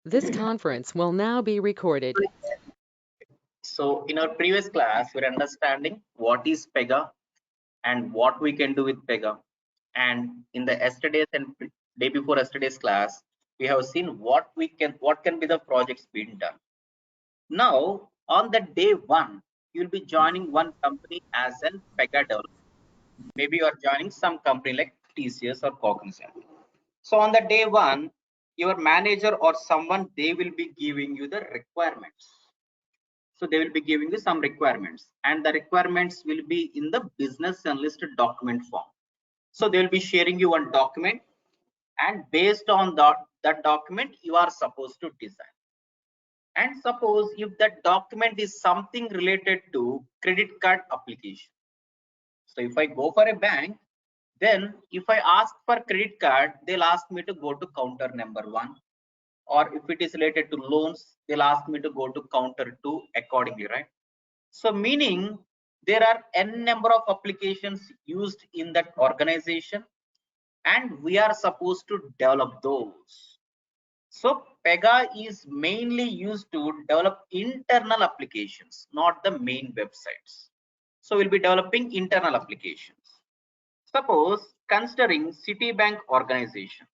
This conference will now be recorded. So in our previous class, we're understanding what is Pega and what we can do with Pega. And in the yesterday's and day before yesterday's class, we have seen what can be the projects being done. Now on the day one, you'll be joining one company as an Pega developer. Maybe you are joining some company like TCS or Cognizant. So on the day one, your manager or someone, they will be giving you the requirements. So they will be giving you some requirements, and the requirements will be in the business analyst document form. So they will be sharing you one document, and based on that document, you are supposed to design. And suppose if that document is something related to credit card application. So if I go for a bank, then if I ask for credit card, they'll ask me to go to counter number 1. Or if it is related to loans, they'll ask me to go to counter 2 accordingly, right? So meaning there are n number of applications used in that organization, and we are supposed to develop those. So Pega is mainly used to develop internal applications, not the main websites. So we'll be developing internal applications. Suppose considering Citibank organization.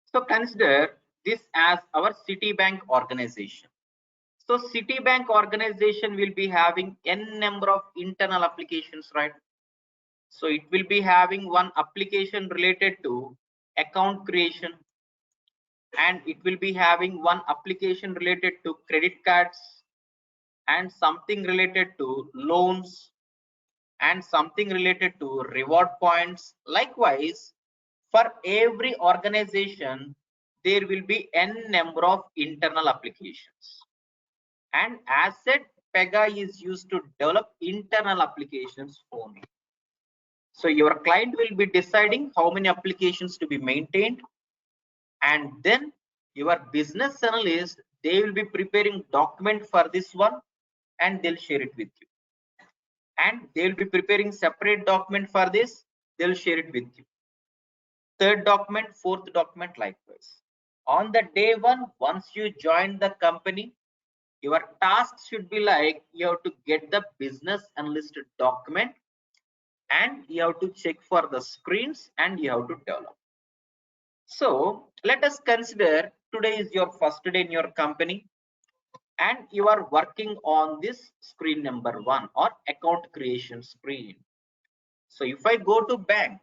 So consider this as our Citibank organization. So Citibank organization will be having n number of internal applications, right? So it will be having one application related to account creation, and it will be having one application related to credit cards, and something related to loans, and something related to reward points. Likewise, for every organization, there will be n number of internal applications. And as said, Pega is used to develop internal applications only. So your client will be deciding how many applications to be maintained, and then your business analyst, they will be preparing document for this one, and they'll share it with you. And they'll be preparing separate document for this, they'll share it with you. Third document, fourth document, likewise. On the day one, once you join the company, your task should be like you have to get the business analyst document, and you have to check for the screens, and you have to develop. So let us consider today is your first day in your company, and you are working on this screen number 1 or account creation screen. So if I go to bank,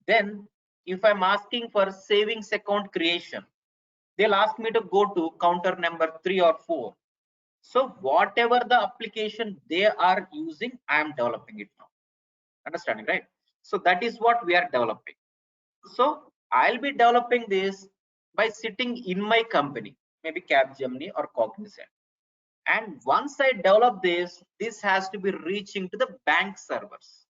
then if I'm asking for savings account creation, they'll ask me to go to counter number 3 or 4. So whatever the application they are using, I am developing it now. Understanding, right? So that is what we are developing. So I'll be developing this by sitting in my company, maybe Capgemini or Cognizant. And once I develop this, this has to be reaching to the bank servers.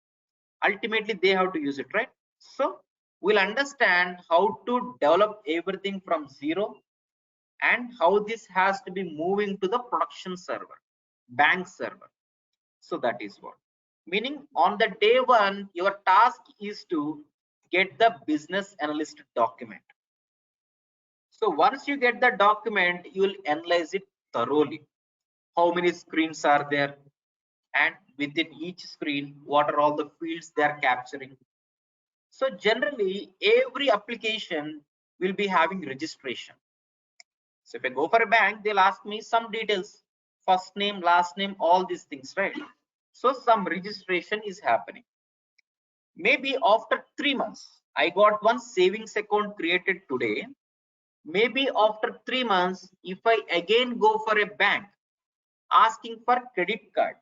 Ultimately, they have to use it, right? So we'll understand how to develop everything from zero, and how this has to be moving to the production server, bank server. So that is what. Meaning on the day one, your task is to get the business analyst document. So once you get the document, you will analyze it thoroughly. How many screens are there, and within each screen, what are all the fields they are capturing. So generally, every application will be having registration. So if I go for a bank, they'll ask me some details, first name, last name, all these things, right? So some registration is happening. Maybe after 3 months, I got one savings account created today. Maybe after 3 months, if I again go for a bank asking for credit card,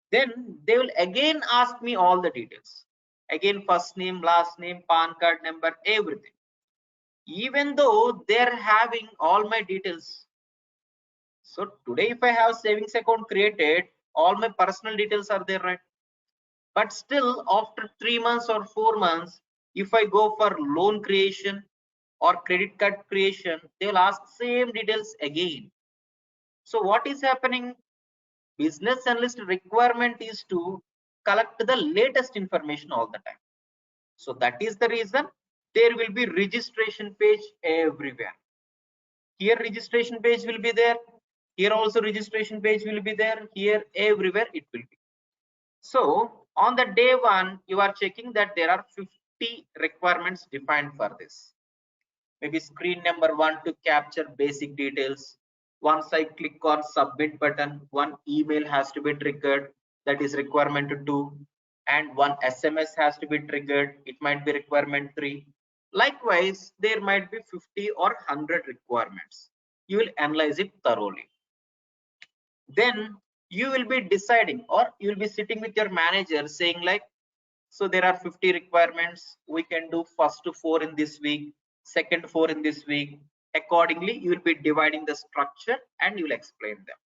then they will again ask me all the details. Again, first name, last name, PAN card number, everything. Even though they're having all my details. So today, if I have savings account created, all my personal details are there, right? But still, after 3 months or 4 months, if I go for loan creation or credit card creation, they will ask same details again. So what is happening? Business analyst requirement is to collect the latest information all the time. So that is the reason there will be registration page everywhere. Here registration page will be there. Here also registration page will be there. Here everywhere it will be. So on the day one, you are checking that there are 50 requirements defined for this. Maybe screen number one to capture basic details. Once I click on submit button, one email has to be triggered, that is requirement 2, and one SMS has to be triggered, it might be requirement 3. Likewise, there might be 50 or 100 requirements. You will analyze it thoroughly. Then you will be deciding, or you will be sitting with your manager saying like, so there are 50 requirements, we can do first 4 in this week, second 4 in this week. Accordingly, you will be dividing the structure and you will explain them.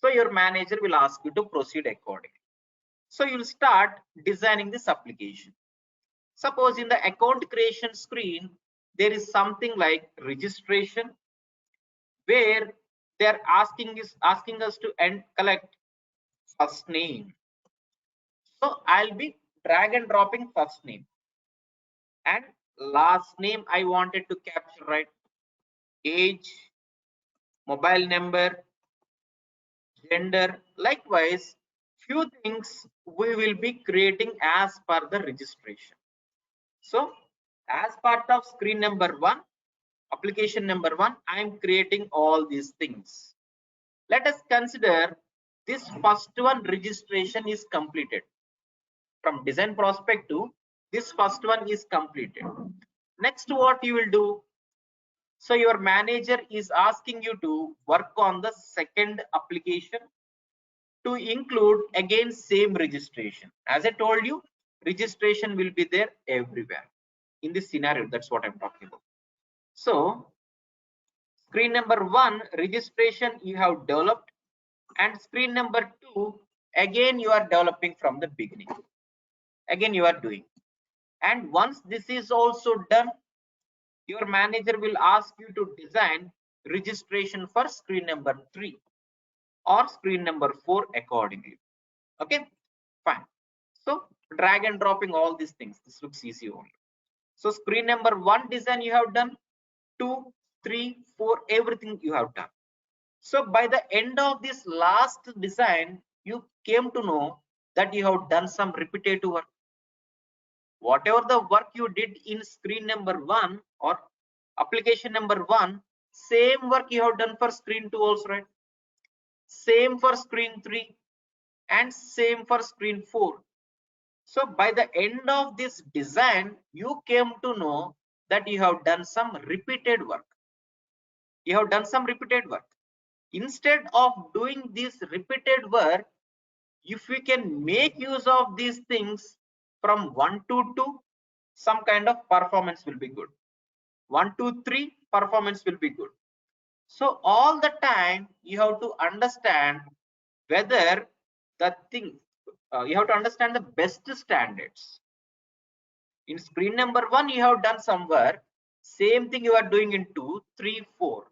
So your manager will ask you to proceed accordingly. So you will start designing this application. Suppose in the account creation screen, there is something like registration, where they are asking us to collect first name. So I'll be drag and dropping first name, and last name I wanted to capture, right? Age, mobile number, gender. Likewise, few things we will be creating as per the registration. So as part of screen number 1, application number 1, I am creating all these things. Let us consider this first one, registration is completed. From design perspective, this first one is completed. Next, what you will do? So your manager is asking you to work on the second application to include again same registration. As I told you, registration will be there everywhere. In this scenario, that's what I'm talking about. So screen number 1, registration you have developed, and screen number 2, again you are developing from the beginning. Again you are doing. And once this is also done, your manager will ask you to design registration for screen number 3 or screen number 4 accordingly. Okay, fine. So drag and dropping all these things, this looks easy only. So screen number 1 design you have done, 2, 3, 4, everything you have done. So by the end of this last design, you came to know that you have done some repetitive work. Whatever the work you did in screen number 1 or application number 1, same work you have done for screen 2 also, right? Same for screen 3 and same for screen 4. So by the end of this design, you came to know that you have done some repeated work. You have done some repeated work. Instead of doing this repeated work, if we can make use of these things from 1 to 2, some kind of performance will be good. 1 to 3, performance will be good. So all the time you have to understand whether the thing, you have to understand the best standards. In screen number 1, you have done some work, same thing you are doing in 2, 3, 4.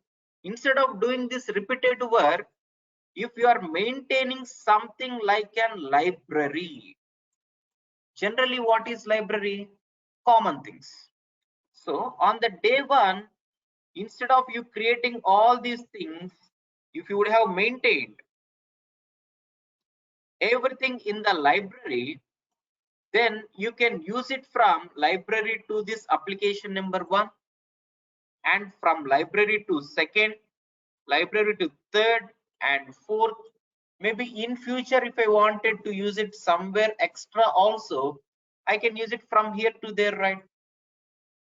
Instead of doing this repeated work, if you are maintaining something like a library, generally what is library? Common things. So on the day 1, instead of you creating all these things, if you would have maintained everything in the library, then you can use it from library to this application number 1, and from library to second, library to third and fourth. Maybe in future, if I wanted to use it somewhere extra also, I can use it from here to there, right?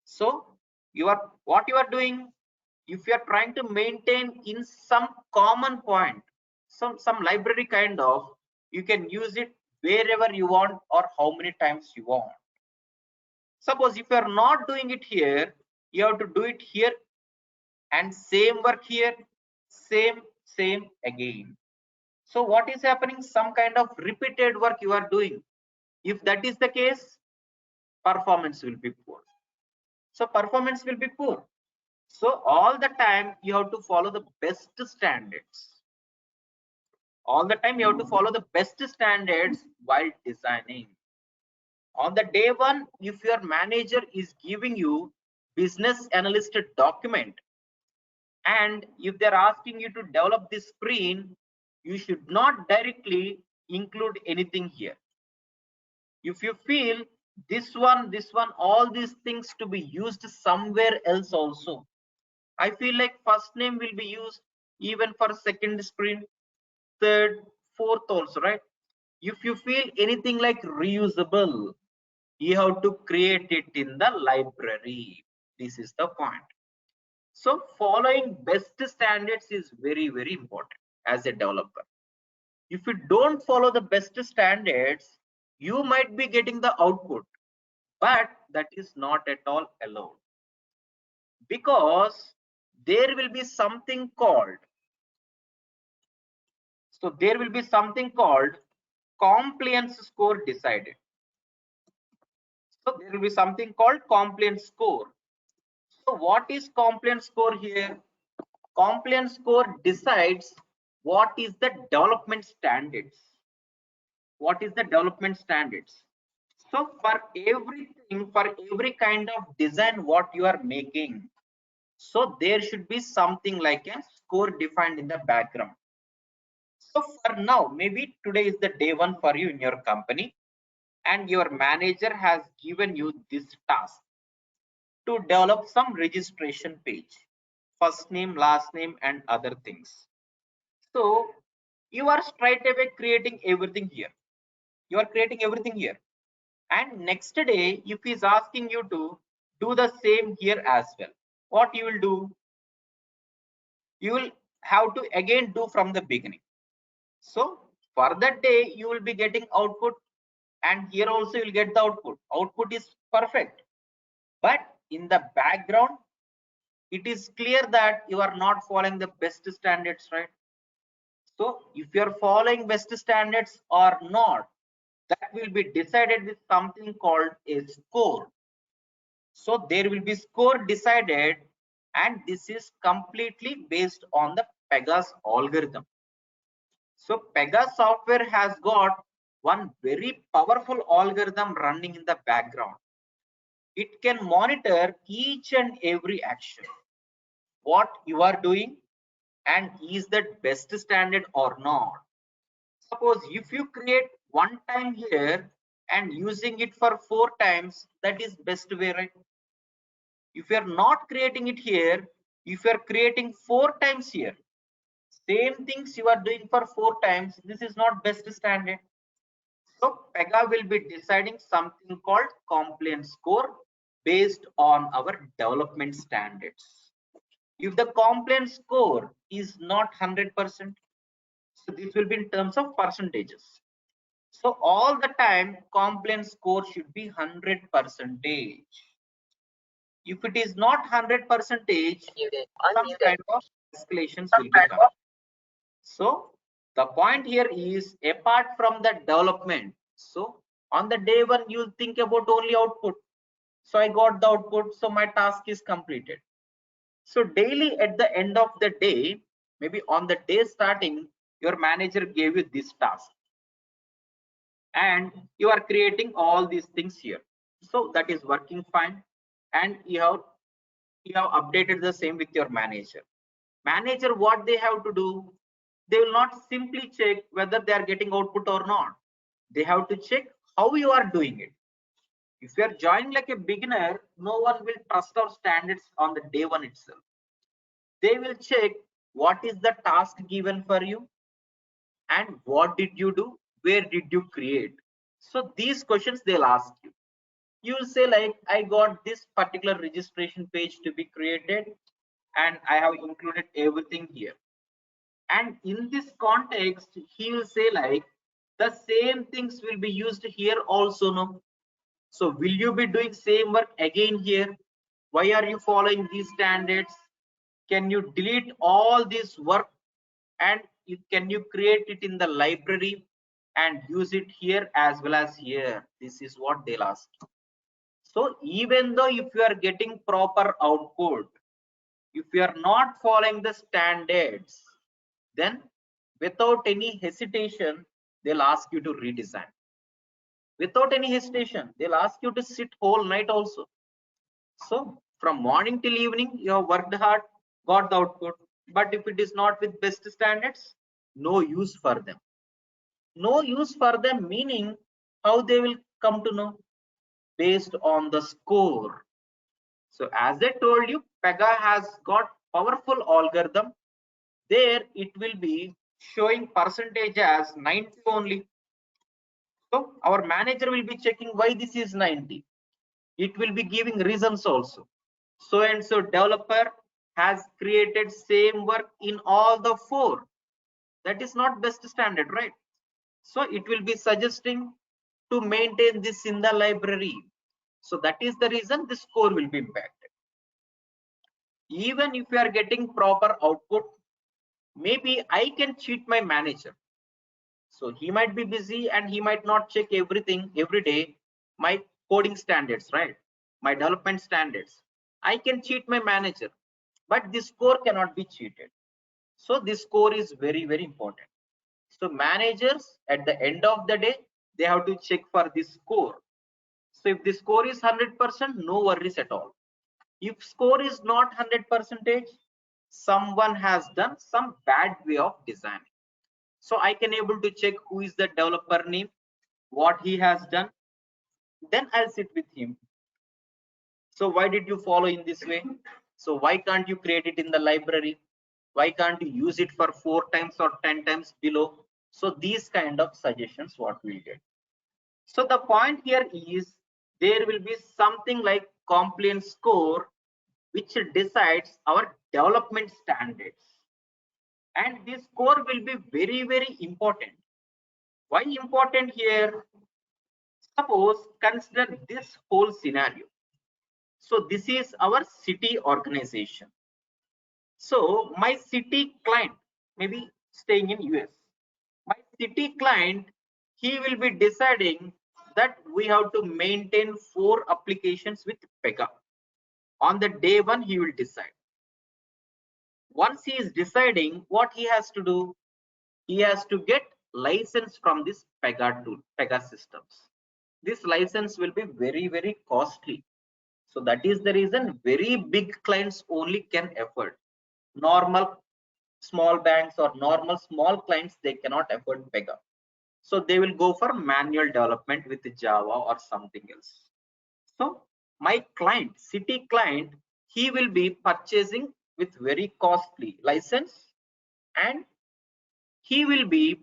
So what you are doing, if you are trying to maintain in some common point, some library kind of, you can use it wherever you want or how many times you want. Suppose if you are not doing it here, you have to do it here, and same work here, same again. So what is happening? Some kind of repeated work you are doing. If that is the case, performance will be poor. So performance will be poor. So all the time you have to follow the best standards. All the time you have to follow the best standards while designing. On the day one, if your manager is giving you business analyst document, and if they're asking you to develop this screen, you should not directly include anything here. If you feel this one, all these things to be used somewhere else also, I feel like first name will be used even for second screen, third, fourth also, right? If you feel anything like reusable, you have to create it in the library. This is the point. So following best standards is very, very important as a developer. If you don't follow the best standards, you might be getting the output, but that is not at all allowed, because there will be something called, compliance score decided. So there will be something called compliance score. So what is compliance score here? Compliance score decides what is the development standards. What is the development standards? So for everything, for every kind of design what you are making, so there should be something like a score defined in the background. So for now, maybe today is the day one for you in your company, and your manager has given you this task to develop some registration page, first name, last name, and other things. So you are straight away creating everything here. You are creating everything here. And next day, if he is asking you to do the same here as well, what you will do? You will have to again do from the beginning. So for that day, you will be getting output, and here also you will get the output. Output is perfect. But in the background, it is clear that you are not following the best standards, right? So if you are following best standards or not, that will be decided with something called a score. So there will be score decided, and this is completely based on the Pega's algorithm. So Pega software has got one very powerful algorithm running in the background. It can monitor each and every action, what you are doing, and is that best standard or not. Suppose if you create one time here and using it for 4 times, that is best way, right? If you are not creating it here, if you are creating 4 times here, same things you are doing for 4 times, this is not best standard. So Pega will be deciding something called compliance score based on our development standards. If the compliance score is not 100%, so this will be in terms of percentages. So all the time compliance score should be 100%. If it is not 100%, some kind of escalations will be coming. So the point here is, apart from the development, so on the day one you think about only output. So I got the output, so my task is completed. So daily at the end of the day, maybe on the day starting, your manager gave you this task, and you are creating all these things here. So that is working fine, and you have updated the same with your manager. Manager, what they have to do? They will not simply check whether they are getting output or not. They have to check how you are doing it. If you are joining like a beginner, no one will trust our standards on the day one itself. They will check what is the task given for you, and what did you do, where did you create. So these questions they'll ask you. You will say like, I got this particular registration page to be created, and I have included everything here. And in this context, he will say like, the same things will be used here also, no? So will you be doing same work again here? Why are you following these standards? Can you delete all this work, and can you create it in the library and use it here as well as here? This is what they'll ask. So even though if you are getting proper output, if you are not following the standards, then without any hesitation, they'll ask you to redesign. without any hesitation. They'll ask you to sit whole night also. So from morning till evening, you have worked hard, got the output. But if it is not with best standards, no use for them. No use for them meaning how they will come to know based on the score. So as I told you, Pega has got powerful algorithm. There it will be showing percentage as 90 only. So our manager will be checking why this is 90. It will be giving reasons also. So and so developer has created same work in all the four. That is not best standard, right? So it will be suggesting to maintain this in the library. So that is the reason the score will be impacted. Even if you are getting proper output, maybe I can cheat my manager. So he might be busy and he might not check everything every day, my coding standards, right? My development standards. I can cheat my manager, but this score cannot be cheated. So this score is very, very important. So managers at the end of the day, they have to check for this score. So if the score is 100%, no worries at all. If score is not 100%, someone has done some bad way of designing. So I can able to check who is the developer name, what he has done. Then I'll sit with him. So why did you follow in this way? So why can't you create it in the library? Why can't you use it for 4 times or 10 times below? So these kind of suggestions what we get. So the point here is there will be something like compliance score which decides our development standards. And this score will be very, very important. Why important here? Suppose consider this whole scenario. So this is our city organization. So my city client, maybe staying in US, my city client, he will be deciding that we have to maintain 4 applications with Pega. On the day one, he will decide. Once he is deciding, what he has to do, he has to get license from this Pega tool, Pega systems. This license will be very, very costly. So that is the reason very big clients only can afford. Normal small banks or normal small clients, they cannot afford Pega. So they will go for manual development with Java or something else. So my client, city client, he will be purchasing with very costly license, and he will be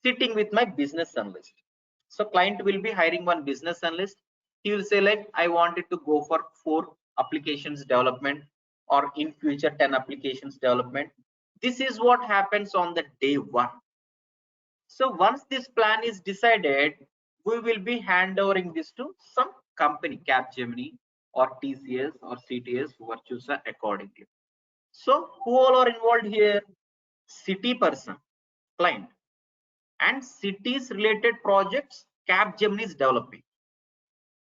sitting with my business analyst. So client will be hiring one business analyst. He will say like, I wanted to go for 4 applications development or in future 10 applications development. This is what happens on the day one. So once this plan is decided, we will be handovering this to some company, Capgemini or TCS or CTS, who are chosen accordingly. So who all are involved here? City person, client, and cities related projects Capgemini is developing.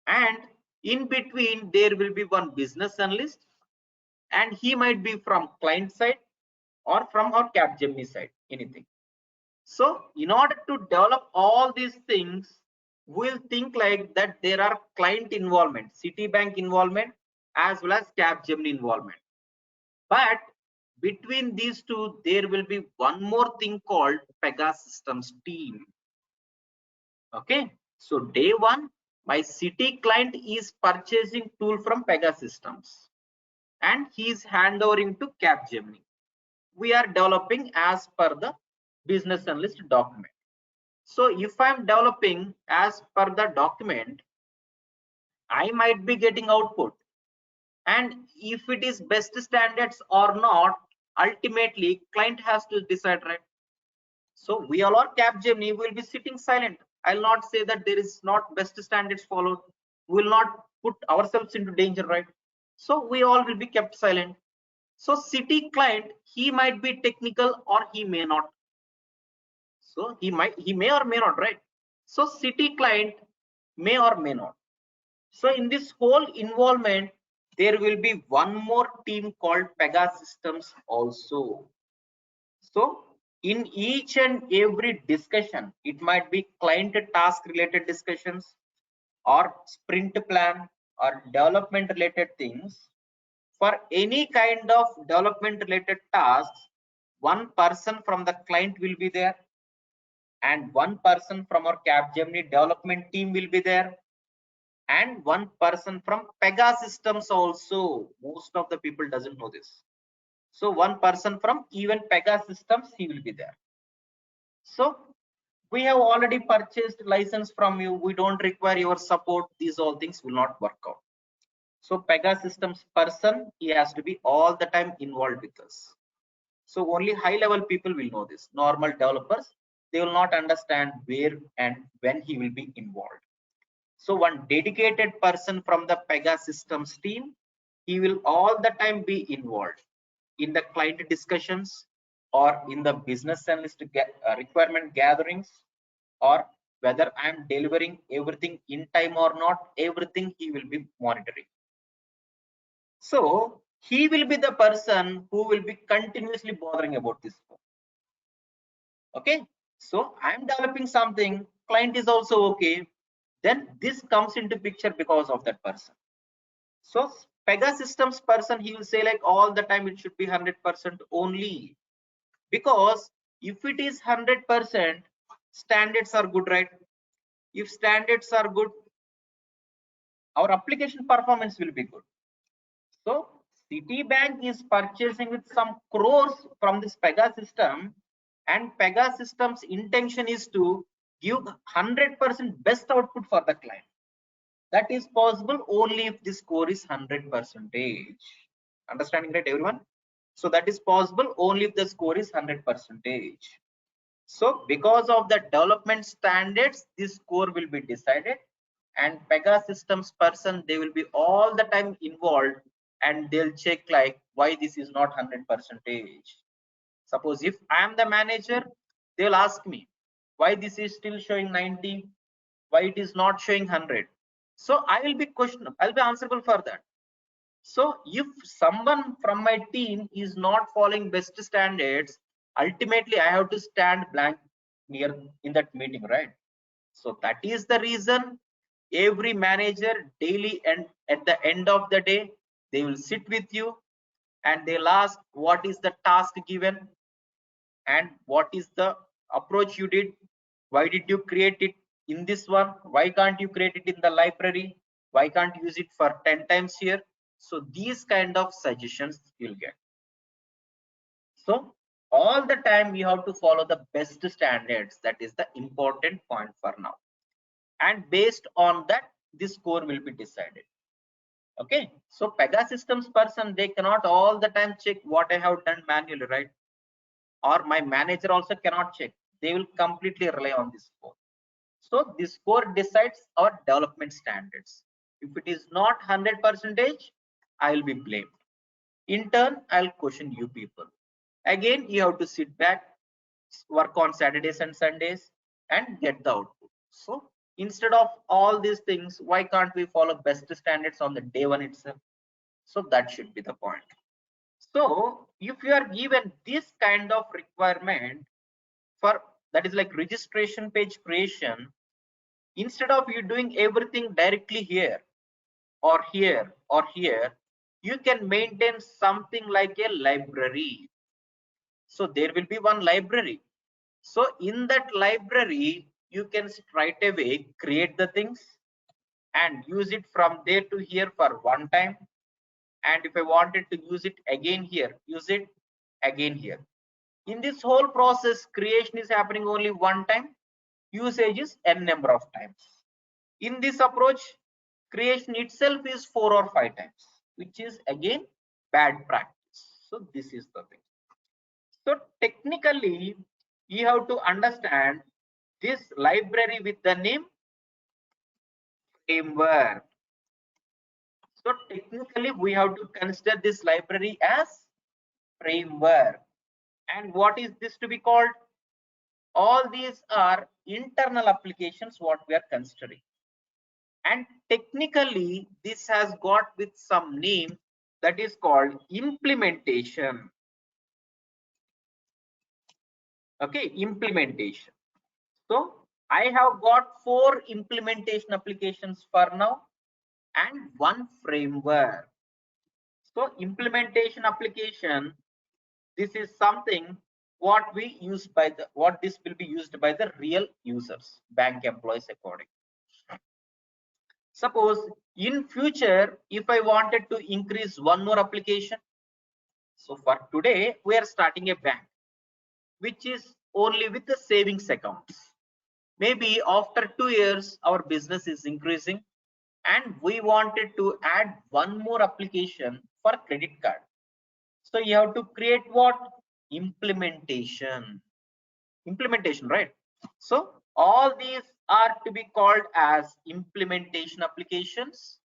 And in between, there will be one business analyst, and he might be from client side or from our Capgemini side, anything. So in order to develop all these things, we'll think like that there are client involvement, Citibank involvement, as well as Capgemini involvement. But between these two, there will be one more thing called Pega Systems team. Okay, so day one, my city client is purchasing tool from Pega Systems, and he is handovering to Capgemini. We are developing as per the business analyst document. So if I'm developing as per the document, I might be getting output. And if it is best standards or not, ultimately client has to decide, right? So we all are Capgemini will be sitting silent. I'll not say that there is not best standards followed. We will not put ourselves into danger, right? So we all will be kept silent. So city client, he might be technical or he may not. So he may or may not, right? So city client may or may not. So in this whole involvement, there will be one more team called Pega Systems also. So In each and every discussion, it might be client task related discussions or sprint plan or development related things. For any kind of development related tasks, one person from the client will be there and one person from our Capgemini development team will be there and one person from Pega systems also. Most of the people doesn't know this. So one person from even Pega systems, he will be there. So we have already purchased license from you. We don't require your support. These all things will not work out. So Pega systems person, he has to be all the time involved with us. So only high level people will know this. Normal developers, they will not understand where and when he will be involved. So one dedicated person from the Pega systems team, he will all the time be involved in the client discussions or in the business analyst requirement gatherings, or whether I am delivering everything in time or not, everything he will be monitoring. So he will be the person who will be continuously bothering about this. Okay, so I am developing something, client is also okay, then this comes into picture because of that person. So Pega systems person, he will say like all the time it should be 100% only, because if it is 100%, standards are good, right? If standards are good, our application performance will be good. So Citibank is purchasing with some crores from this Pega system, and Pega system's intention is to give 100% best output for the client. That is possible only if the score is 100%. Understanding, right, everyone? So that is possible only if the score is 100%. So because of the development standards, this score will be decided, and Pega systems person, they will be all the time involved and they'll check like why this is not 100%. Suppose if I am the manager, they'll ask me why this is still showing 90, why it is not showing 100. So I will be questionable, I'll be answerable for that. So if someone from my team is not following best standards, ultimately I have to stand blank near in that meeting, right? So that is the reason every manager daily and at the end of the day, they will sit with you and they'll ask what is the task given and what is the approach you did, why did you create it in this one, why can't you create it in the library, why can't you use it for 10 times here. So these kind of suggestions you'll get. So all the time we have to follow the best standards. That is the important point for now, and based on that this score will be decided. Okay, so Pega systems person, they cannot all the time check what I have done manually, right? Or my manager also cannot check. They will completely rely on this score. So this score decides our development standards. If it is not 100%, I will be blamed. In turn, I'll question you people. Again, you have to sit back, work on Saturdays and Sundays, and get the output. So instead of all these things, why can't we follow best standards on the day one itself? So that should be the point. So if you are given this kind of requirement for, that is like registration page creation, instead of you doing everything directly here or here or here, you can maintain something like a library. So there will be one library. So in that library, you can straight away create the things and use it from there to here for one time. And if I wanted to use it again here, use it again here. In this whole process, creation is happening only one time, usage is n number of times. In this approach, creation itself is 4 or 5 times, which is again bad practice. So this is the thing. So technically, you have to understand this library with the name framework. So technically, we have to consider this library as framework. And what is this to be called? All these are internal applications what we are considering. And technically, this has got with some name that is called implementation. Okay, implementation. So I have got 4 implementation applications for now and 1 framework. So implementation application, this is something what we use by the what this will be used by the real users, bank employees according. Suppose in future if I wanted to increase one more application, so for today we are starting a bank which is only with the savings accounts. Maybe after 2 years our business is increasing and we wanted to add one more application for credit card. So you have to create what? Implementation, right? So all these are to be called as implementation applications,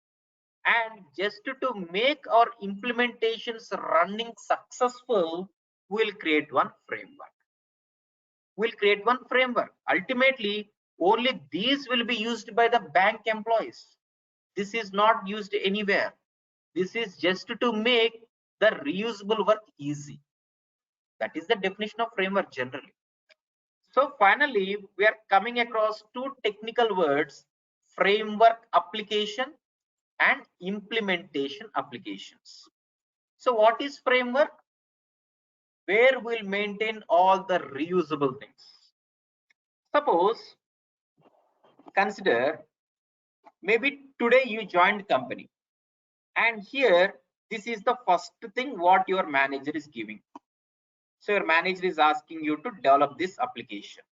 and just to make our implementations running successful, we'll create one framework. Ultimately only these will be used by the bank employees. This is not used anywhere. This is just to make the reusable work easy. That is the definition of framework generally. So finally, we are coming across 2 technical words: framework application and implementation applications. So what is framework? Where we'll maintain all the reusable things. Suppose, consider, maybe today you joined company, and here this is the first thing what your manager is giving. So your manager is asking you to develop this application,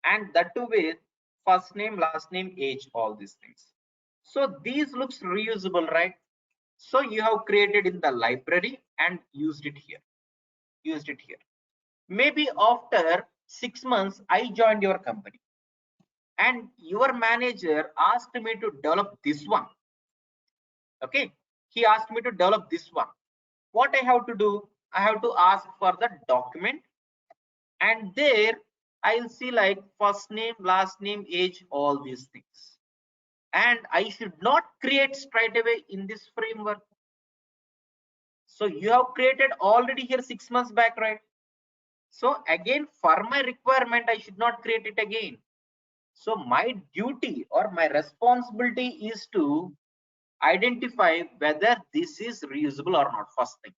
and that too with first name, last name, age, all these things. So these looks reusable, right? So you have created in the library and used it here. Maybe after 6 months I joined your company and your manager asked me to develop this one. Okay, he asked me to develop this one. What I have to do? I have to ask for the document, and there I'll see like first name, last name, age, all these things. And I should not create straight away in this framework. So you have created already here 6 months back, right? So again, for my requirement, I should not create it again. So my duty or my responsibility is to identify whether this is reusable or not. First thing,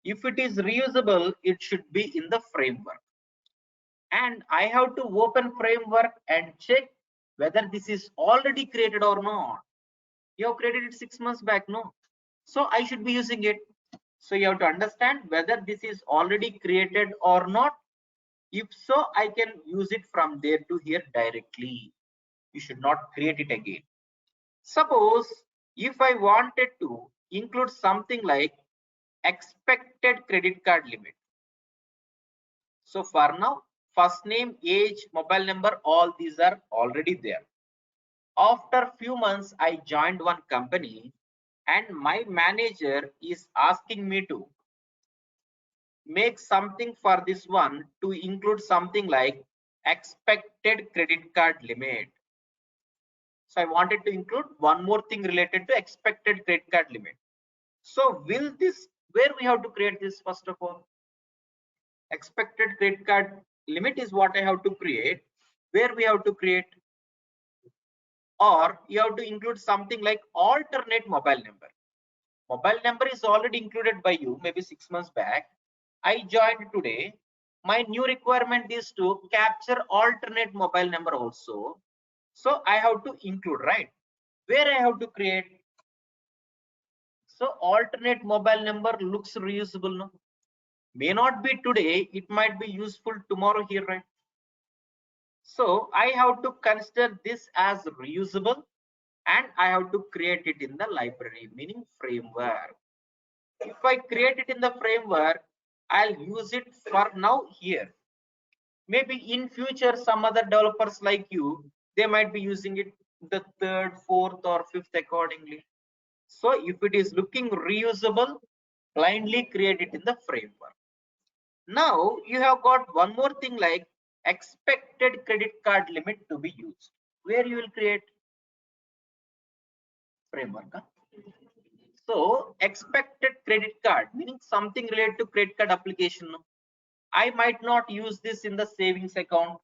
if it is reusable, it should be in the framework, and I have to open framework and check whether this is already created or not. You have created it 6 months back, no? So I should be using it. So you have to understand whether this is already created or not. If so, I can use it from there to here directly. You should not create it again. Suppose if I wanted to include something like expected credit card limit. So for now, first name, age, mobile number, all these are already there. After few months, I joined one company and my manager is asking me to make something for this one to include something like expected credit card limit. So I wanted to include one more thing related to expected credit card limit. So will this, where we have to create this? First of all, expected credit card limit is what I have to create. Where we have to create? Or you have to include something like alternate mobile number. Mobile number is already included by you maybe 6 months back. I joined today. My new requirement is to capture alternate mobile number also. So I have to include, right? Where I have to create? So alternate mobile number looks reusable, no? May not be today, it might be useful tomorrow here, right? So I have to consider this as reusable, and I have to create it in the library, meaning framework. If I create it in the framework, I'll use it for now here. Maybe in future, some other developers like you, they might be using it the 3rd, 4th, or 5th accordingly. So if it is looking reusable, blindly create it in the framework. Now you have got one more thing like expected credit card limit to be used. Where you will create? Framework. Huh? So expected credit card, meaning something related to credit card application. No? I might not use this in the savings account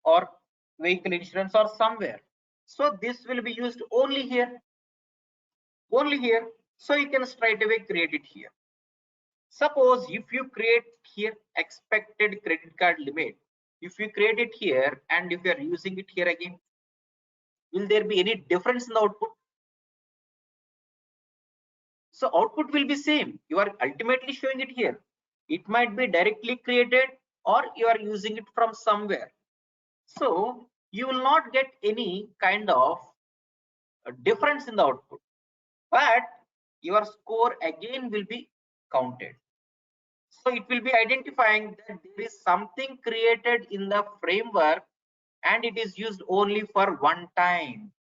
or vehicle insurance or somewhere. So this will be used only here, only here. So you can straight away create it here. Suppose if you create here expected credit card limit, if you create it here and if you are using it here again, will there be any difference in the output? So output will be same. You are ultimately showing it here. It might be directly created or you are using it from somewhere. So you will not get any kind of difference in the output, but your score again will be counted. So it will be identifying that there is something created in the framework and it is used only for one time.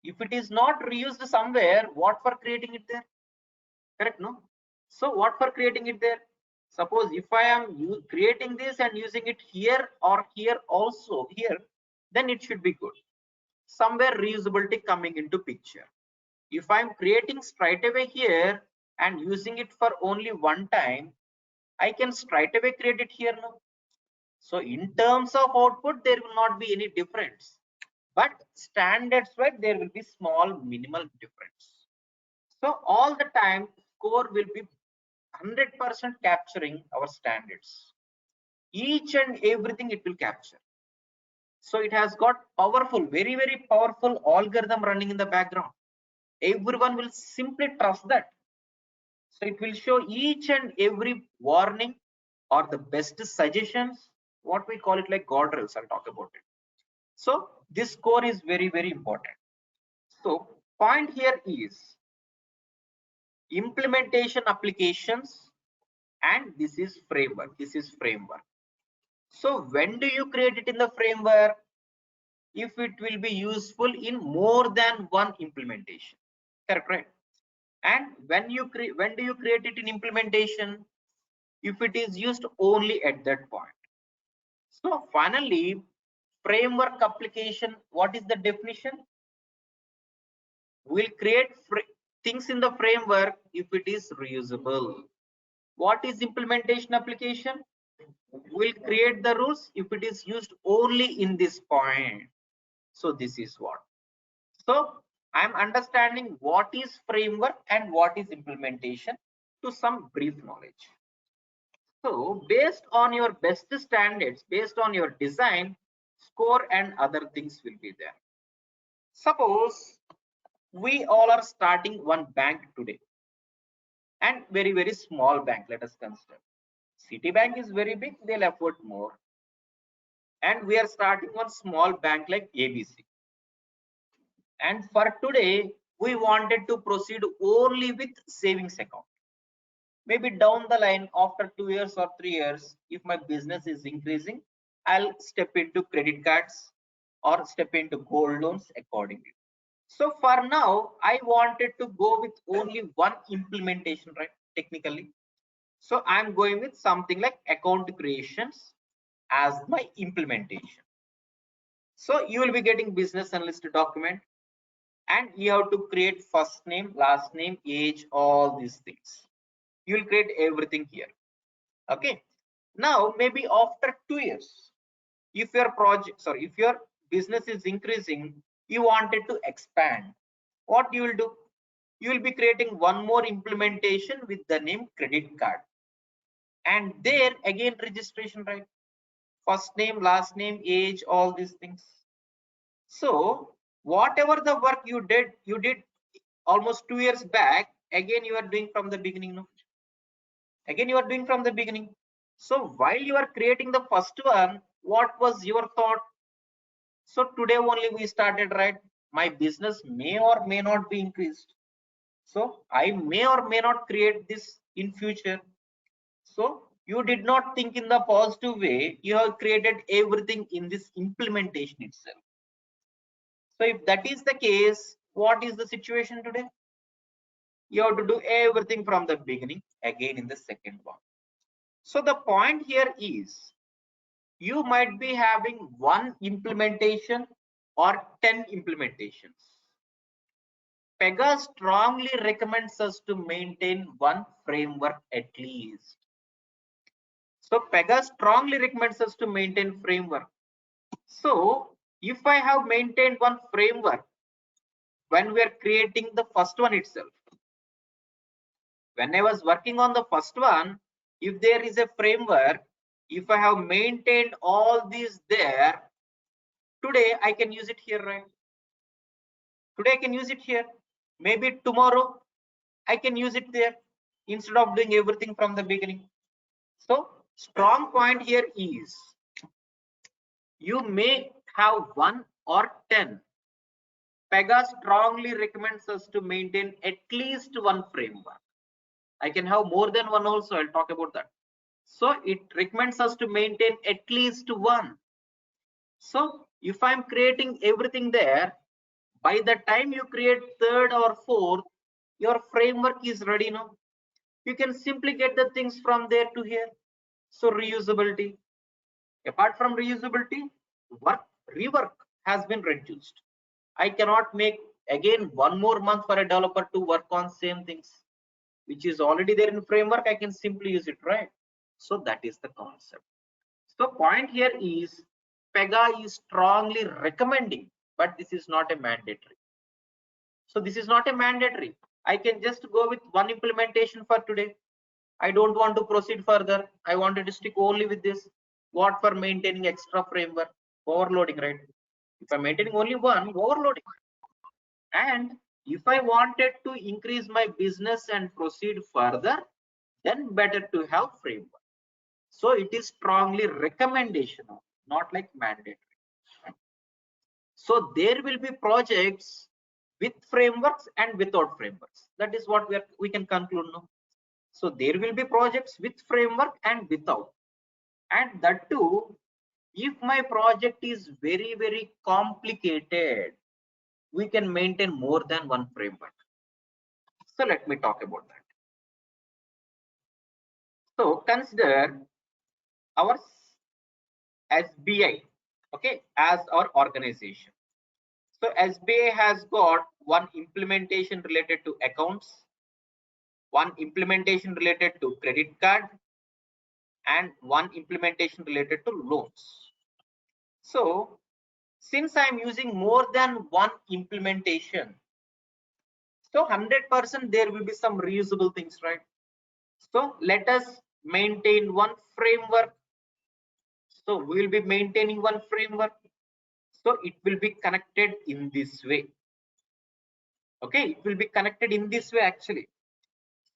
If it is not reused somewhere, what for creating it there? Correct, no? So what for creating it there? Suppose if I am creating this and using it here or here also here, then it should be good. Somewhere reusability coming into picture. If I'm creating straight away here and using it for only one time, I can straight away create it here now. So in terms of output, there will not be any difference. But standards wise, there will be small minimal difference. So all the time score will be 100% capturing our standards. Each and everything it will capture. So it has got powerful, very, very powerful algorithm running in the background. Everyone will simply trust that. So it will show each and every warning or the best suggestions, what we call it like guardrails. I'll talk about it. So this score is very, very important. So point here is implementation applications, and this is framework. This is framework. So when do you create it in the framework? If it will be useful in more than one implementation. Correct, right? And when do you create it in implementation? If it is used only at that point. So finally, framework application, what is the definition? We'll create things in the framework if it is reusable. What is implementation application? We'll create the rules if it is used only in this point. So this is what. So I'm understanding what is framework and what is implementation to some brief knowledge. So based on your best standards, based on your design, score and other things will be there. Suppose we all are starting one bank today and very, very small bank, let us consider. Citibank is very big, they'll afford more. And we are starting one small bank like ABC. And for today, we wanted to proceed only with savings account. Maybe down the line after 2 years or 3 years, if my business is increasing, I'll step into credit cards or step into gold loans accordingly. So for now, I wanted to go with only one implementation, right? Technically. So I'm going with something like account creations as my implementation. So you will be getting business analyst document and you have to create first name, last name, age, all these things. You will create everything here. Okay. Now maybe after 2 years, if your if your business is increasing, you wanted to expand, what you will do? You will be creating one more implementation with the name credit card, and there again registration, right? First name, last name, age, all these things. So whatever the work you did almost 2 years back, again you are doing from the beginning. No, again you are doing from the beginning. So while you are creating the first one, what was your thought? So today only we started, right? My business may or may not be increased, so I may or may not create this in future. So you did not think in the positive way. You have created everything in this implementation itself. So if that is the case, what is the situation today? You have to do everything from the beginning again in the second one. So the point here is, you might be having one implementation or 10 implementations. Pega strongly recommends us to maintain one framework at least. So Pega strongly recommends us to maintain framework. So if I have maintained one framework when we are creating the first one itself, when I was working on the first one, if there is a framework, if I have maintained all these there, today I can use it here, right? Today I can use it here. Maybe tomorrow I can use it there instead of doing everything from the beginning. So strong point here is you may have 1 or 10. Pega strongly recommends us to maintain at least one framework. I can have more than one also. I'll talk about that. So it recommends us to maintain at least one. So if I'm creating everything there, by the time you create third or fourth, your framework is ready now. You can simply get the things from there to here. So reusability. Apart from reusability, rework has been reduced. I cannot make again 1 more month for a developer to work on same things, which is already there in framework. I can simply use it, right? So that is the concept. So point here is Pega is strongly recommending, but this is not a mandatory. So this is not a mandatory. I can just go with one implementation for today. I don't want to proceed further. I wanted to stick only with this. What for maintaining extra framework? Overloading, right? If I'm maintaining only one, overloading. And if I wanted to increase my business and proceed further, then better to have framework. So it is strongly recommendation, not like mandatory. So there will be projects with frameworks and without frameworks. That is what we can conclude now. So there will be projects with framework and without. And that too, if my project is very, very complicated, we can maintain more than one framework. So let me talk about that. So consider our SBI, okay, as our organization. So SBI has got one implementation related to accounts, one implementation related to credit card, and one implementation related to loans. So since I'm using more than one implementation, so 100% there will be some reusable things, right? So let us maintain one framework. So we will be maintaining one framework. So it will be connected in this way. Okay, it will be connected in this way actually.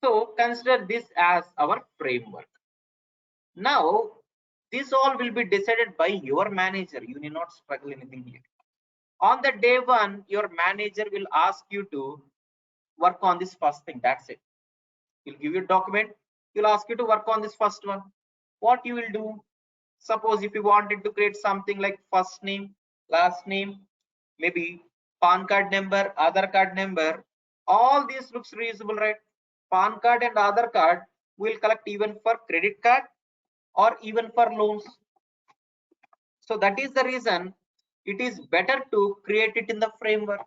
So consider this as our framework. Now, this all will be decided by your manager. You need not struggle anything here. On the day one, your manager will ask you to work on this first thing. That's it. He'll give you a document. He'll ask you to work on this first one. What you will do? Suppose if you wanted to create something like first name, last name, maybe PAN card number, Aadhaar card number, all these looks reusable, right? PAN card and Aadhaar card will collect even for credit card or even for loans. So that is the reason it is better to create it in the framework.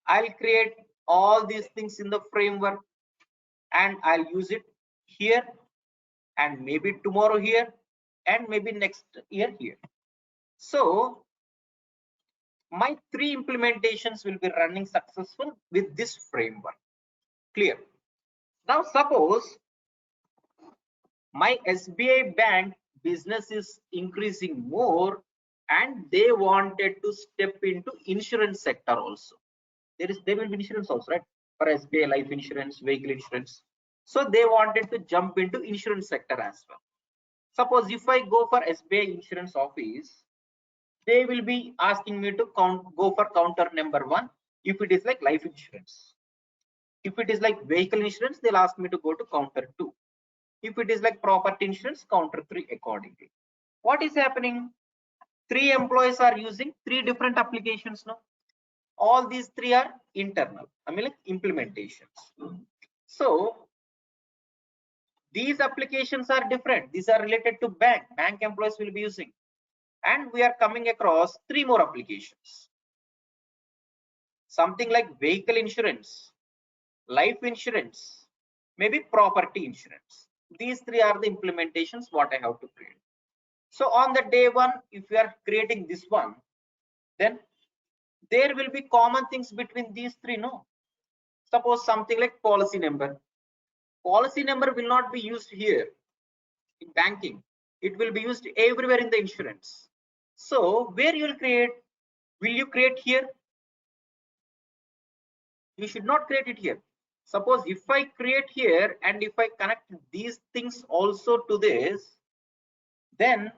I'll create all these things in the framework and I'll use it here and maybe tomorrow here and maybe next year here. So my 3 implementations will be running successful with this framework. Clear? Now suppose my SBI bank business is increasing more and they wanted to step into insurance sector also. There will be insurance also, right? For SBI life insurance, vehicle insurance. So they wanted to jump into insurance sector as well. Suppose if I go for SBI insurance office, they will be asking me to go for counter number 1 if it is like life insurance. If it is like vehicle insurance, they'll ask me to go to counter 2. If it is like property insurance, counter 3 accordingly. What is happening? 3 employees are using 3 different applications now. All these 3 are internal, I mean like implementations. So these applications are different. These are related to bank employees will be using, and we are coming across 3 more applications. Something like vehicle insurance, life insurance, maybe property insurance. These three are the implementations what I have to create. So on the day one, if you are creating this one, then there will be common things between these three. No, suppose something like policy number. Policy number will not be used here in banking. It will be used everywhere in the insurance. So where you will create? Will you create here? You should not create it here. Suppose if I create here and if I connect these things also to this, then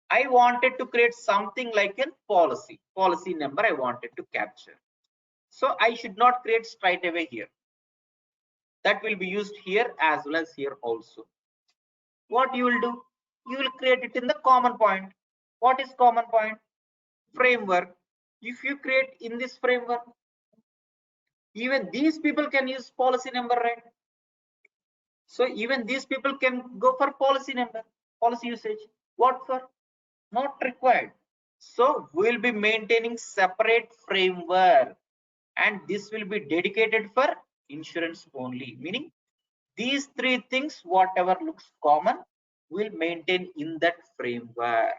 I wanted to create something like a policy number I wanted to capture. So I should not create straight away here. That will be used here as well as here also. What you will do? You will create it in the common point. What is common point? Framework. If you create in this framework, even these people can use policy number, right? So even these people can go for policy number, policy usage. What for? Not required. So we will be maintaining separate framework, and this will be dedicated for insurance only, meaning these three things, whatever looks common, will maintain in that framework.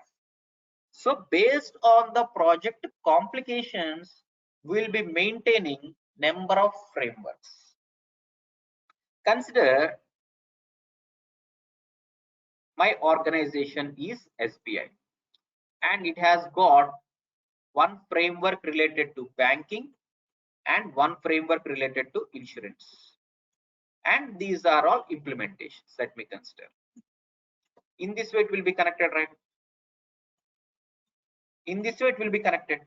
So based on the project complications, we'll be maintaining number of frameworks. Consider my organization is SBI, and it has got one framework related to banking and one framework related to insurance. And these are all implementations. Let me consider. In this way, it will be connected, right? In this way, it will be connected.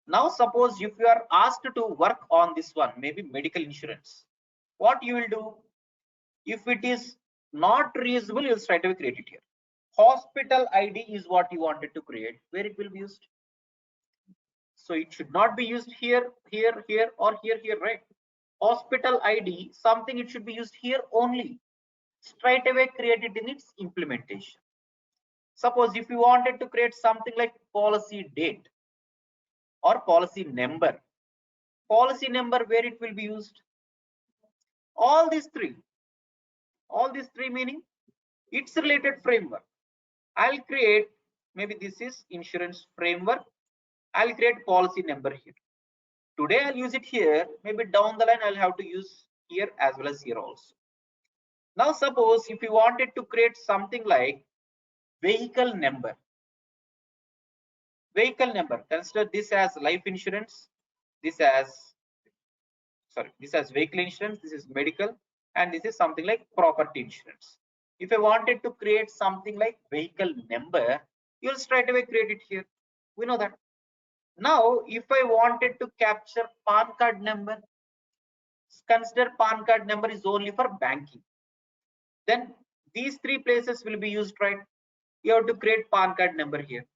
Now, suppose if you are asked to work on this one, maybe medical insurance, what you will do? If it is not reusable, you'll straight away create it here. Hospital ID is what you wanted to create, where it will be used. So it should not be used here, here, here, or here, here, right? Hospital ID, something it should be used here only. Straight away create it in its implementation. Suppose if you wanted to create something like policy date or policy number where it will be used? All these three meaning it's related framework. I'll create, maybe this is insurance framework. I'll create policy number here. Today I'll use it here, maybe down the line I'll have to use here as well as here also. Now suppose if you wanted to create something like vehicle number, consider this as life insurance, this as vehicle insurance, this is medical, and this is something like property insurance. If I wanted to create something like vehicle number, you'll straight away create it here. We know that. Now if I wanted to capture PAN card number, consider PAN card number is only for banking, then these three places will be used, right? You have to create PAN card number here.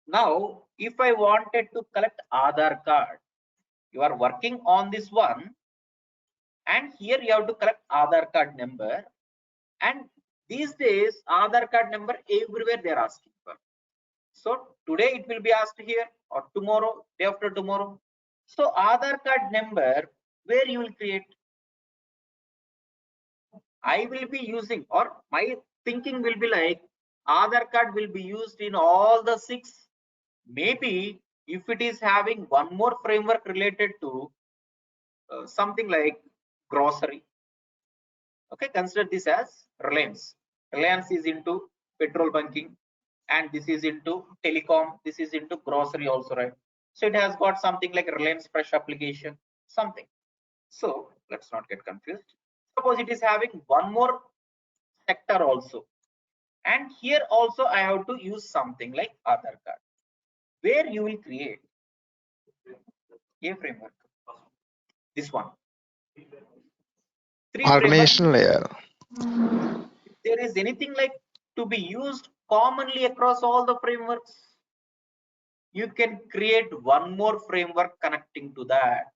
Now if I wanted to collect Aadhaar card, you are working on this one, and here you have to collect Aadhaar card number, and these days Aadhaar card number everywhere they are asking for. So today it will be asked here, or tomorrow, day after tomorrow. So Aadhaar card number, where you will create? I will be using, or my thinking will be like, Aadhaar card will be used in all the 6. Maybe if it is having one more framework related to something like grocery. Okay, consider this as Reliance. Reliance is into petrol bunking, and this is into telecom, this is into grocery also, right? So it has got something like Reliance Fresh application, something. So let's not get confused. Suppose it is having one more sector also, and here also I have to use something like Aadhaar card, where you will create a framework. This one. 3 framework. Organization layer. If there is anything like to be used commonly across all the frameworks, you can create one more framework connecting to that.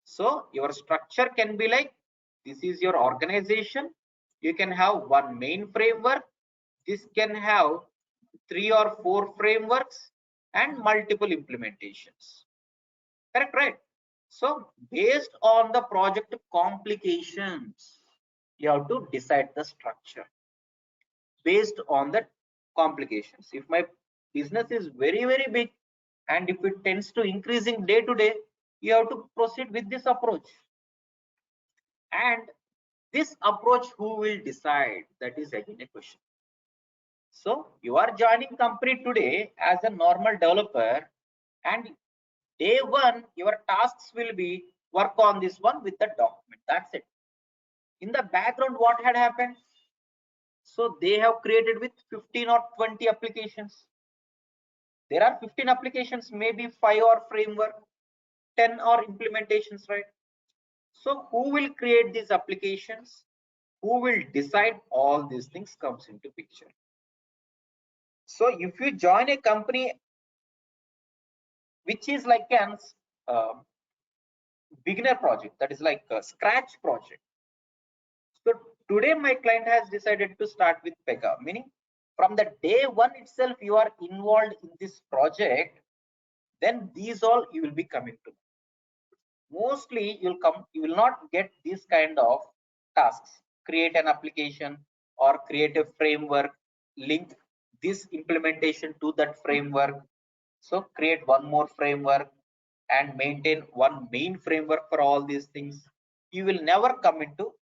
So your structure can be like, this is your organization. You can have one main framework. This can have 3 or 4 frameworks and multiple implementations. Correct, right? So based on the project complications, You have to decide the structure based on the complications. If my business is very, very big, and if it tends to increasing day to day, you have to proceed with this approach. And this approach, who will decide? That is again a question. So you are joining company today as a normal developer, and day one your tasks will be work on this one with the document. That's it. In the background, what had happened? So they have created with 15 or 20 applications. There are 15 applications, maybe 5 or framework, 10 or implementations, right? So who will create these applications? Who will decide? All these things comes into picture. So if you join a company which is like an beginner project, that is like a scratch project. So today my client has decided to start with Pega, meaning from the day one itself you are involved in this project, then these all you will be coming to. Mostly you will not get this kind of tasks. Create an application or create a framework, link this implementation to that framework. So create one more framework and maintain one main framework for all these things. You will never come into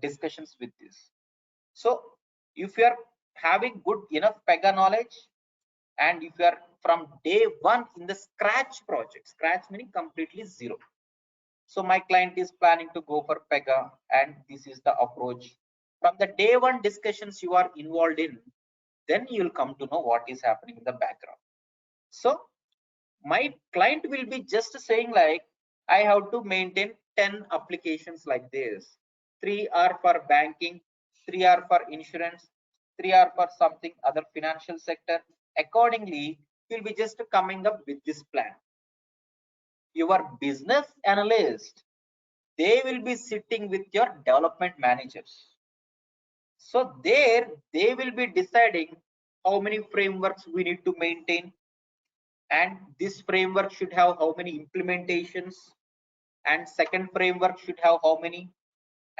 discussions with this. So if you are having good enough Pega knowledge, and if you are from day one in the scratch project, scratch meaning completely zero. So my client is planning to go for Pega, and this is the approach. From the day one discussions you are involved in, then you will come to know what is happening in the background. So my client will be just saying like, I have to maintain 10 applications like this. 3 are for banking, 3 are for insurance, 3 are for something other financial sector. Accordingly, you'll be just coming up with this plan. Your business analyst, they will be sitting with your development managers. So there they will be deciding how many frameworks we need to maintain, and this framework should have how many implementations, and second framework should have how many,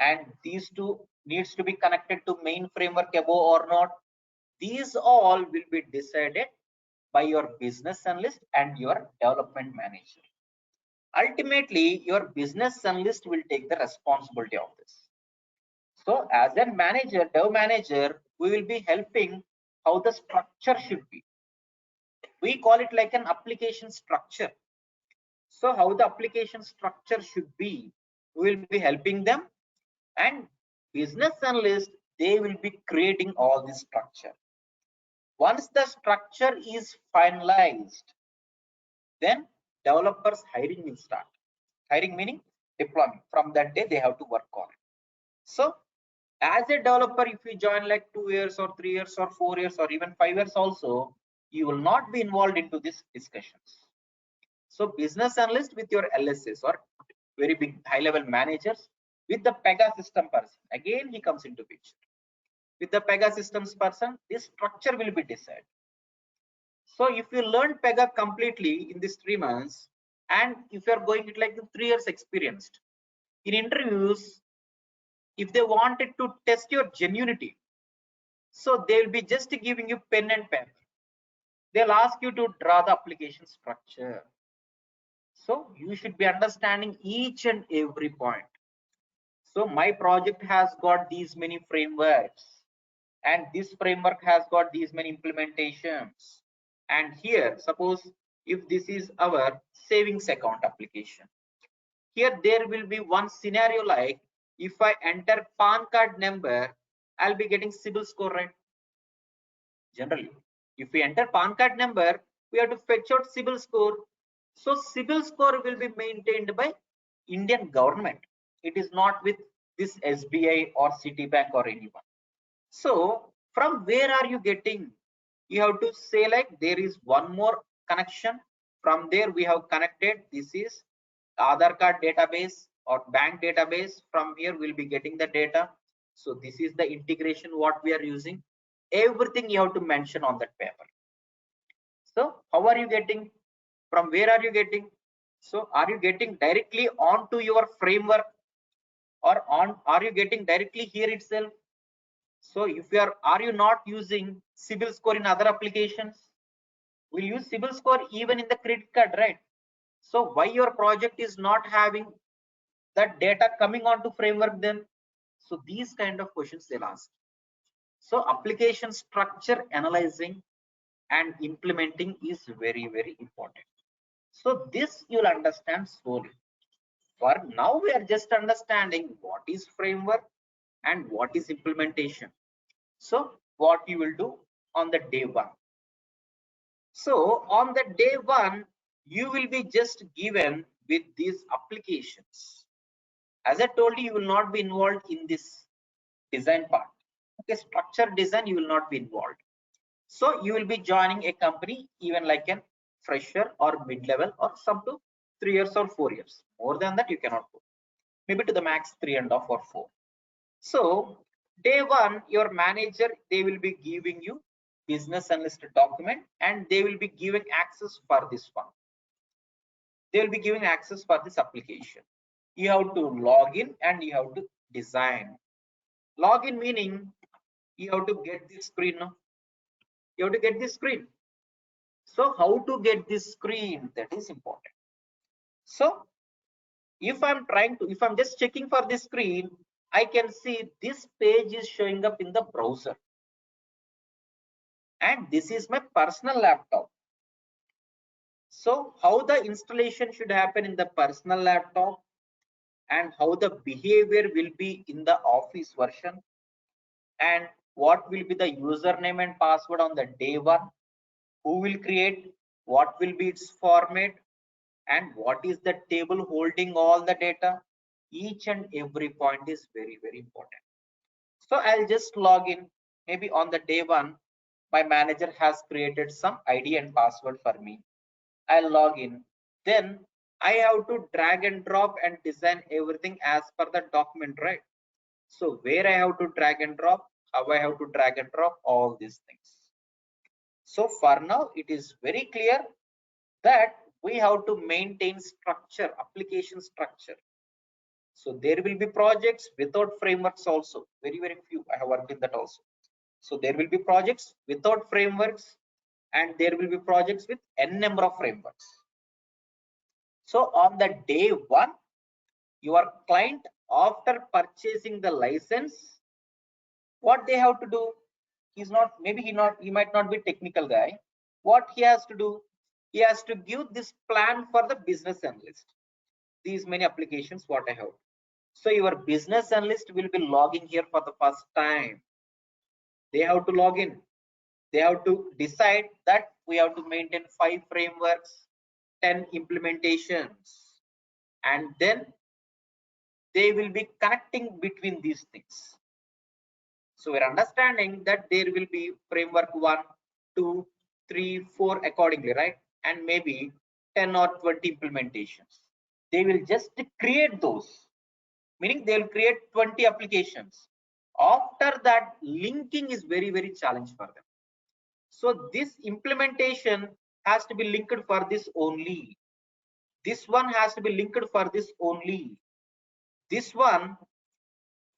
and these two needs to be connected to main framework above or not. These all will be decided by your business analyst and your development manager. Ultimately, your business analyst will take the responsibility of this. So as a manager, dev manager, we will be helping how the structure should be. We call it like an application structure. So how the application structure should be, we will be helping them, and business analyst, they will be creating all this structure. Once the structure is finalized, then developers hiring will start. Hiring meaning deployment. From that day they have to work on it. So as a developer, if you join like 2 years or 3 years or 4 years or even 5 years also, you will not be involved into these discussions. So business analyst with your LSS or very big high level managers with the Pega system person, again he comes into picture. With the Pega systems person, this structure will be decided. So if you learn Pega completely in these 3 months, and if you are going it like 3 years experienced, in interviews, if they wanted to test your genuinity, so they will be just giving you pen and paper. They'll ask you to draw the application structure. So you should be understanding each and every point. So my project has got these many frameworks, and this framework has got these many implementations. And here, suppose if this is our savings account application, here there will be one scenario like, if I enter PAN card number, I'll be getting CIBIL score, right? Generally, if we enter PAN card number, we have to fetch out CIBIL score. So CIBIL score will be maintained by Indian government. It is not with this SBI or Citibank or anyone. So from where are you getting? You have to say like, there is one more connection. From there we have connected. This is Aadhaar card database or bank database. From here we'll be getting the data. So this is the integration what we are using. Everything you have to mention on that paper. So how are you getting? From where are you getting? So are you getting directly onto your framework? or are you getting directly here itself? So if are you not using CIBIL score in other applications? We'll use CIBIL score even in the credit card, right? So why your project is not having that data coming onto framework then? So these kind of questions they'll ask. So application structure analyzing and implementing is very, very important. So this you'll understand slowly. For now, we are just understanding what is framework and what is implementation. So what you will do on the day one. So on the day one, you will be just given with these applications. As I told you, you will not be involved in this design part. Okay, structure design, you will not be involved. So you will be joining a company even like a fresher or mid-level or some to 3 years or 4 years. More than that, you cannot go. Maybe to the max 3.5 or 4. So day one, your manager, they will be giving you business analyst document and they will be giving access for this one. They will be giving access for this application. You have to log in and you have to design. Login meaning you have to get this screen. No? You have to get this screen. So how to get this screen? That is important. So if I'm just checking for this screen, I can see this page is showing up in the browser. And this is my personal laptop. So how the installation should happen in the personal laptop and how the behavior will be in the office version and what will be the username and password on the day one, who will create, what will be its format, and what is the table holding all the data. Each and every point is very, very important. So I'll just log in. Maybe on the day one, my manager has created some ID and password for me. I'll log in. Then I have to drag and drop and design everything as per the document, right? So where I have to drag and drop, how I have to drag and drop, all these things. So for now, it is very clear that we have to maintain structure, application structure. So there will be projects without frameworks also. Very, very few. I have worked in that also. So there will be projects without frameworks and there will be projects with n number of frameworks. So on the day one, your client, after purchasing the license, what they have to do, he's not, maybe he might not be technical guy. What he has to do, he has to give this plan for the business analyst. These many applications what I have. So your business analyst will be logging here for the first time. They have to log in. They have to decide that we have to maintain 5 frameworks, 10 implementations, and then they will be connecting between these things. So we're understanding that there will be framework 1, 2, 3, 4 accordingly, right? And maybe 10 or 20 implementations. They will just create those, meaning they'll create 20 applications. After that, linking is very, very challenge for them. So this implementation has to be linked for this only. This one has to be linked for this only. This one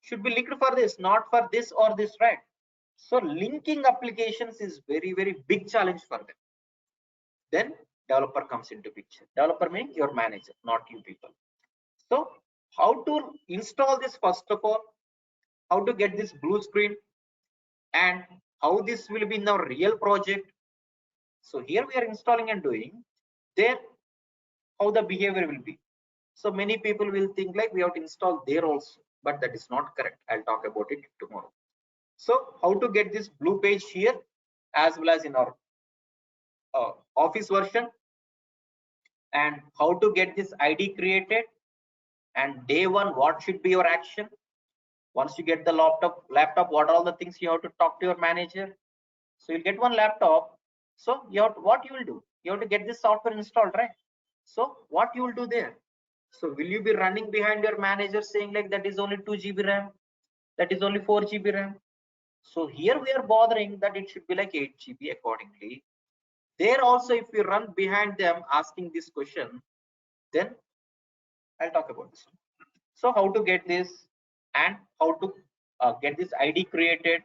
should be linked for this, not for this or this, right? So linking applications is very, very big challenge for them. Then developer comes into picture. Developer meaning your manager, not you people. So how to install this first of all, how to get this blue screen, and how this will be in our real project. So here we are installing and doing. There, how the behavior will be. So many people will think like we have to install there also, but that is not correct. I'll talk about it tomorrow. So how to get this blue page here as well as in our office version, and how to get this ID created, and day one what should be your action. Once you get the laptop, what are all the things you have to talk to your manager. So you'll get one laptop. So you have to, what you will do, you have to get this software installed, right? So what you will do there? So will you be running behind your manager saying like that is only 2 GB RAM, that is only 4 GB RAM? So here we are bothering that it should be like 8 GB accordingly. There also, if we run behind them asking this question, then I'll talk about this. So how to get this? and how to get this ID created,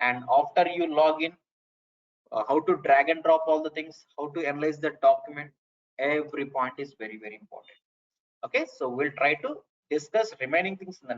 and after you log in, how to drag and drop all the things, how to analyze the document. Every point is very, very important. Okay, so we'll try to discuss remaining things in the